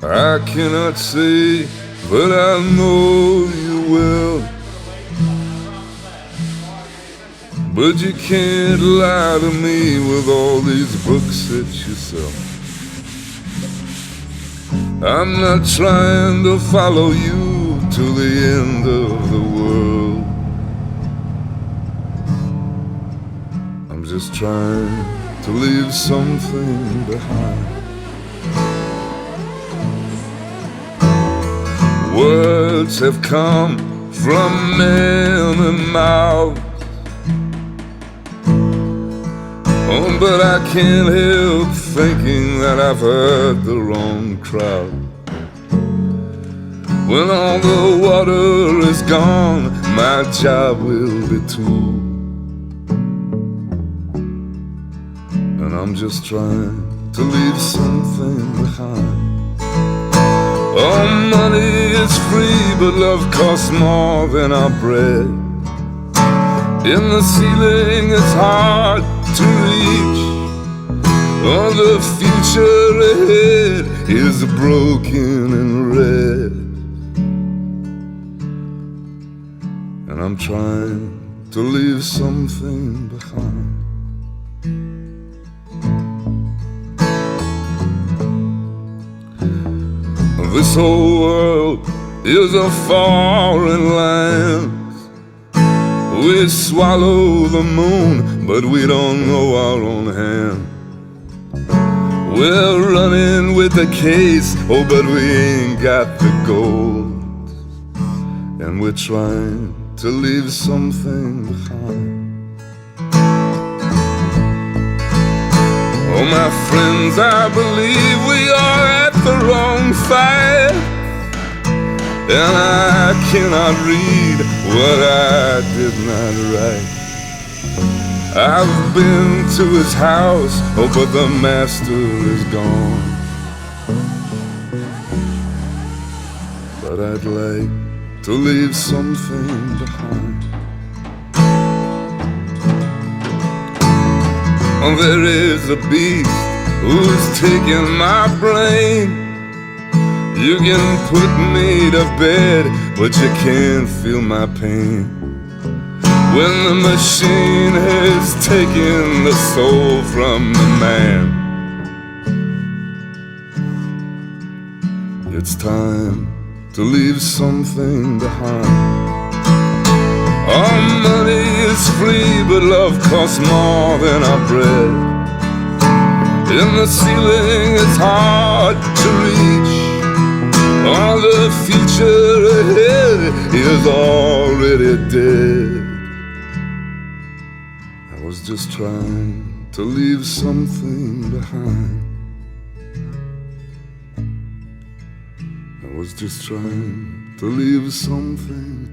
I cannot say, but I know you will. But you can't lie to me with all these books that you sell. I'm not trying to follow you to the end of the world. I'm just trying to leave something behind. Words have come from many mouths, oh, but I can't help thinking that I've heard the wrong crowd. When all the water is gone, my job will be too. And I'm just trying to leave something behind. Oh, money is free, but love costs more than our bread. In the ceiling it's hard to reach. Oh, the future ahead is broken and red. And I'm trying to leave something behind. This whole world is a foreign land. We swallow the moon, but we don't know our own hand. We're running with the case, oh, but we ain't got the gold. And we're trying to leave something behind. Oh, my friends, I believe we are at the wrong fight, and I cannot read what I did not write. I've been to his house, oh, but the master is gone. But I'd like to leave something behind. There is a beast who's taking my brain. You can put me to bed, but you can't feel my pain. When the machine has taken the soul from the man, it's time to leave something behind. All money is free, but love costs more than our bread. In the ceiling it's hard to reach. All the future ahead is already dead. I was just trying to leave something behind. I was just trying to leave something